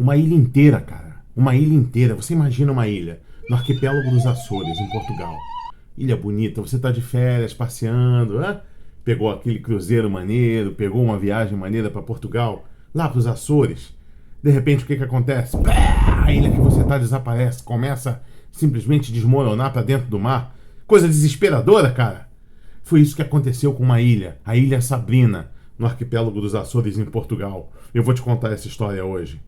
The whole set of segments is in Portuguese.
Uma ilha inteira, cara. Uma ilha inteira. Você imagina uma ilha no arquipélago dos Açores, em Portugal. Ilha bonita, você tá de férias, passeando, né? Pegou aquele cruzeiro maneiro, pegou uma viagem maneira para Portugal, lá pros Açores. De repente, o que que acontece? Pá! A ilha que você tá desaparece, começa simplesmente a desmoronar para dentro do mar. Coisa desesperadora, cara. Foi isso que aconteceu com uma ilha, a Ilha Sabrina, no arquipélago dos Açores, em Portugal. Eu vou te contar essa história hoje.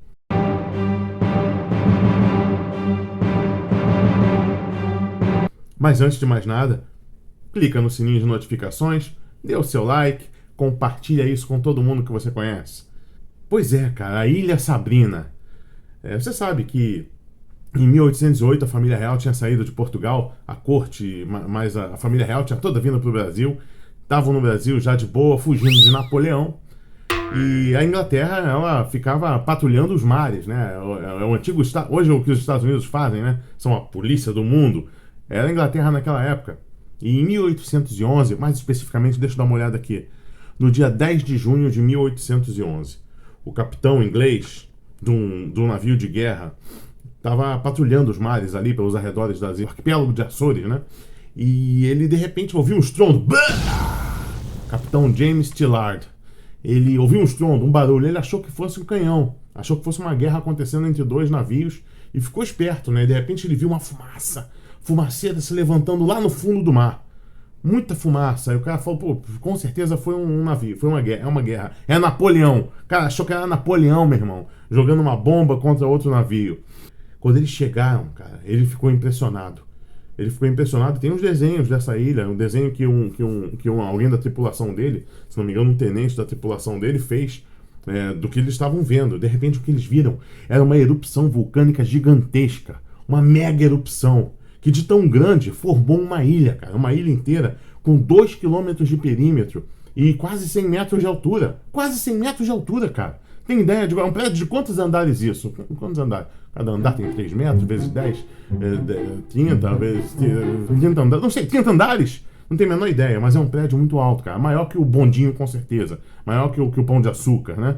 Mas antes de mais nada, clica no sininho de notificações, dê o seu like, compartilha isso com todo mundo que você conhece. Pois é, cara, a Ilha Sabrina. Você sabe que em 1808 a família real tinha saído de Portugal, a corte, mas a família real tinha toda vindo para o Brasil. Estavam no Brasil já de boa, fugindo de Napoleão. E a Inglaterra, ela ficava patrulhando os mares, né? É o antigo estado. Hoje o que os Estados Unidos fazem, né? São a polícia do mundo. Era a Inglaterra naquela época. E em 1811, mais especificamente, deixa eu dar uma olhada aqui. No dia 10 de junho de 1811, o capitão inglês de um navio de guerra estava patrulhando os mares ali pelos arredores do arquipélago de Açores, né? E ele de repente ouviu um estrondo. Capitão James Tillard. Ele ouviu um estrondo, um barulho. Ele achou que fosse um canhão, achou que fosse uma guerra acontecendo entre dois navios e ficou esperto, né? De repente ele viu uma fumaceira se levantando lá no fundo do mar. Muita fumaça. Aí o cara falou, pô, com certeza foi um navio, foi uma guerra, é uma guerra. É Napoleão. O cara achou que era Napoleão, meu irmão, jogando uma bomba contra outro navio. Quando eles chegaram, cara, ele ficou impressionado. Ele ficou impressionado. Tem uns desenhos dessa ilha, um desenho que alguém da tripulação dele, se não me engano, um tenente da tripulação dele fez do que eles estavam vendo. De repente, o que eles viram era uma erupção vulcânica gigantesca, uma mega erupção, que de tão grande formou uma ilha, cara, uma ilha inteira com 2 quilômetros de perímetro e quase 100 metros de altura. Quase 100 metros de altura, cara. Tem ideia de um prédio de quantos andares isso? Quantos andares? Cada andar tem 3 metros, vezes 10, 30, vezes 30 andares. Não sei, 30 andares? Não tenho a menor ideia, mas é um prédio muito alto, cara. Maior que o bondinho, com certeza. Maior que o Pão de Açúcar, né?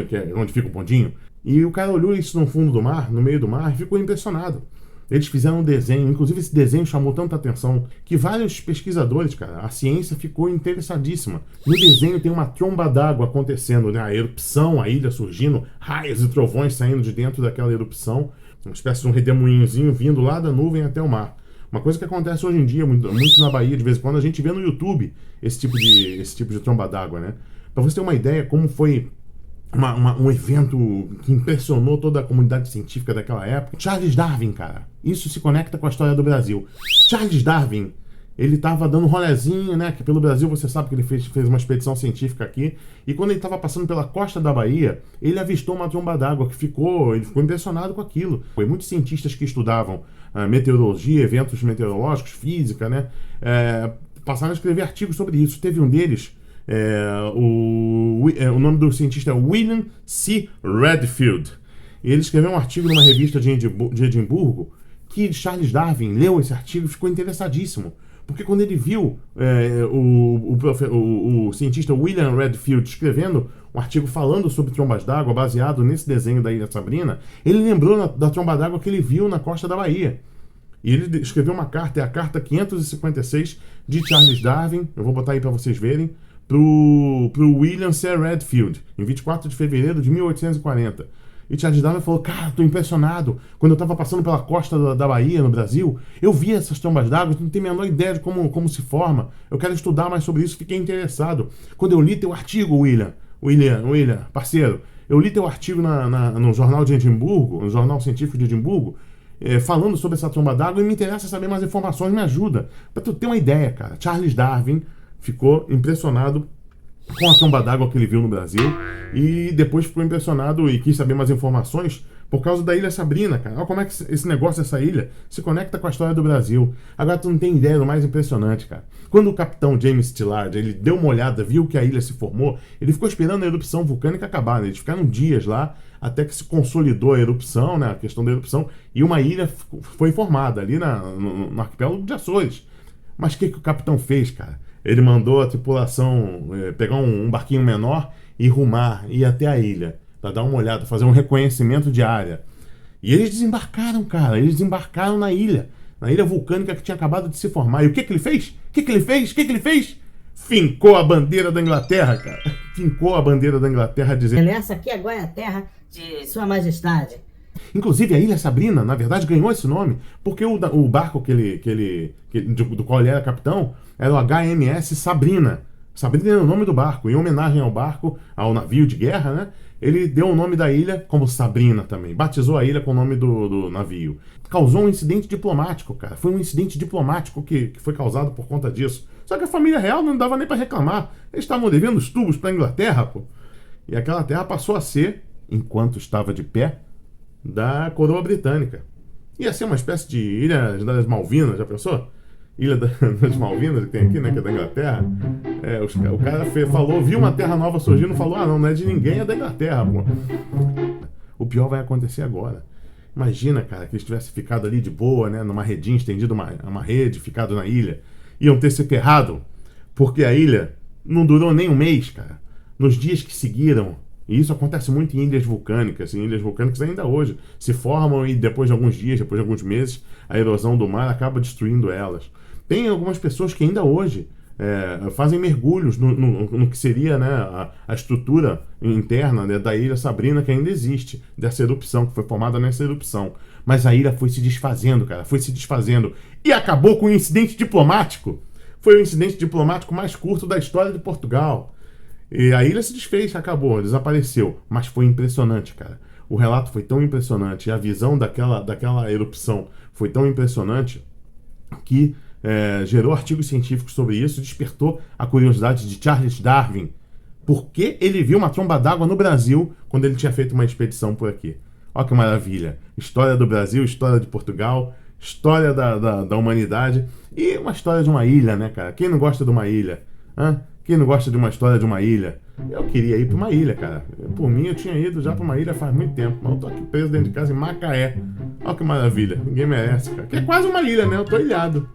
Que é onde fica o bondinho. E o cara olhou isso no fundo do mar, no meio do mar, e ficou impressionado. Eles fizeram um desenho, inclusive esse desenho chamou tanta atenção que vários pesquisadores, cara, a ciência ficou interessadíssima. No desenho tem uma tromba d'água acontecendo, né? A erupção, a ilha surgindo, raios e trovões saindo de dentro daquela erupção, uma espécie de um redemoinhozinho vindo lá da nuvem até o mar. Uma coisa que acontece hoje em dia, muito na Bahia, de vez em quando, a gente vê no YouTube esse tipo de tromba d'água, né? Para você ter uma ideia como foi um evento que impressionou toda a comunidade científica daquela época. Charles Darwin, cara. Isso se conecta com a história do Brasil. Charles Darwin, ele estava dando um rolezinho, né? Que pelo Brasil você sabe que ele fez uma expedição científica aqui. E quando ele estava passando pela costa da Bahia, ele avistou uma tromba d'água ele ficou impressionado com aquilo. Foi muitos cientistas que estudavam meteorologia, eventos meteorológicos, física, né? Passaram a escrever artigos sobre isso. Teve um deles. O nome do cientista é William C. Redfield. E ele escreveu um artigo numa revista de Edimburgo que Charles Darwin leu esse artigo e ficou interessadíssimo. Porque quando ele viu o cientista William Redfield escrevendo um artigo falando sobre trombas d'água baseado nesse desenho da Ilha Sabrina, ele lembrou da tromba d'água que ele viu na costa da Bahia. E ele escreveu uma carta, é a carta 556 de Charles Darwin, eu vou botar aí para vocês verem, pro William C. Redfield, em 24 de fevereiro de 1840. E Charles Darwin falou, cara, tô impressionado. Quando eu tava passando pela costa da Bahia, no Brasil, eu vi essas trombas d'água, não tenho a menor ideia de como se forma. Eu quero estudar mais sobre isso, fiquei interessado. Quando eu li teu artigo, William, parceiro, eu li teu artigo no jornal de Edimburgo, no jornal científico de Edimburgo, falando sobre essa tromba d'água e me interessa saber mais informações, me ajuda. Pra tu ter uma ideia, cara, Charles Darwin ficou impressionado com a tromba d'água que ele viu no Brasil e depois ficou impressionado e quis saber mais informações por causa da Ilha Sabrina, cara. Olha como é que esse negócio, essa ilha, se conecta com a história do Brasil. Agora tu não tem ideia do mais impressionante, cara. Quando o capitão James Tillard, ele deu uma olhada, viu que a ilha se formou, ele ficou esperando a erupção vulcânica acabar, né? Eles ficaram dias lá até que se consolidou a erupção, né? A questão da erupção, e uma ilha foi formada ali no arquipélago de Açores. Mas o que o capitão fez, cara? Ele mandou a tripulação pegar um barquinho menor e rumar, ir até a ilha. para dar uma olhada, fazer um reconhecimento de área. E eles desembarcaram, cara. Eles desembarcaram na ilha vulcânica que tinha acabado de se formar. E o que que ele fez? O que que ele fez? O que que ele fez? Fincou a bandeira da Inglaterra, cara. Fincou a bandeira da Inglaterra dizendo: essa aqui agora é a terra de Sua Majestade. Inclusive a Ilha Sabrina, na verdade, ganhou esse nome porque o barco do qual ele era capitão era o HMS Sabrina. Sabrina era o nome do barco. Em homenagem ao barco, ao navio de guerra, né? Ele deu o nome da ilha como Sabrina também. Batizou a ilha com o nome do navio. Causou um incidente diplomático, cara. Foi um incidente diplomático que foi causado por conta disso. Só que a família real não dava nem para reclamar. Eles estavam devendo os tubos para a Inglaterra, pô. E aquela terra passou a ser, enquanto estava de pé, da coroa britânica. Ia ser uma espécie de ilha das Malvinas, já pensou? Ilha das Malvinas, que tem aqui, né, que é da Inglaterra. O cara falou, viu uma terra nova surgindo, falou: ah, não é de ninguém, é da Inglaterra, pô. O pior vai acontecer agora. Imagina, cara, que eles tivessem ficado ali de boa, né, numa redinha, estendido uma rede, ficado na ilha. Iam ter se ferrado, porque a ilha não durou nem um mês, cara. Nos dias que seguiram, e isso acontece muito em ilhas vulcânicas ainda hoje se formam e depois de alguns dias, depois de alguns meses, a erosão do mar acaba destruindo elas. Tem algumas pessoas que ainda hoje fazem mergulhos no que seria, né, a estrutura interna, né, da Ilha Sabrina, que ainda existe, dessa erupção, que foi formada nessa erupção. Mas a ilha foi se desfazendo, cara, foi se desfazendo. E acabou com um incidente diplomático. Foi o incidente diplomático mais curto da história de Portugal. E a ilha se desfez, acabou, desapareceu. Mas foi impressionante, cara. O relato foi tão impressionante, e a visão daquela erupção foi tão impressionante que gerou artigos científicos sobre isso, despertou a curiosidade de Charles Darwin, porque ele viu uma tromba d'água no Brasil quando ele tinha feito uma expedição por aqui. Olha que maravilha. História do Brasil, história de Portugal, história da humanidade e uma história de uma ilha, né, cara? Quem não gosta de uma ilha? Hã? Quem não gosta de uma história de uma ilha? Eu queria ir para uma ilha, cara. Por mim, eu tinha ido já para uma ilha faz muito tempo, mas eu tô aqui preso dentro de casa em Macaé. Olha que maravilha. Ninguém merece, cara. Que é quase uma ilha, né? Eu tô ilhado.